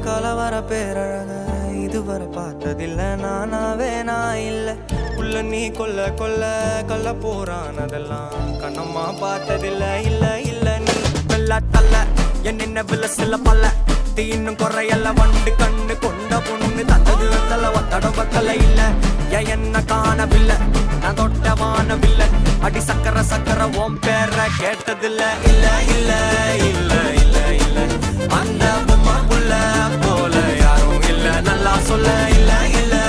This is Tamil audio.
கலவர பேரழக இதுவரை பார்த்ததில்ல நானாவே நான் இல்ல உள்ள நீ கொல்ல கொல்ல கொல்ல போறான் அதெல்லாம் கண்ணம்மா பார்த்ததில்ல இல்ல இல்ல நீ வெள்ள தள்ள என்ன வில சில பல்ல தீனும் குறையல்ல வண்டு கண்ணு கொண்ட பொண்ணு தந்தது வந்தல ஒத்தடம் பத்தல இல்ல என்ன காணவில்லை நான் தொட்ட வானவில்லை அடி சக்கர சக்கர ஓம் பேர கேட்டதில்ல இல்ல இல்ல இல்ல இல்ல இல்ல அந்த பொம்மை புள்ள போல யாரும் இல்ல நல்லா சொல்ல இல்ல இல்ல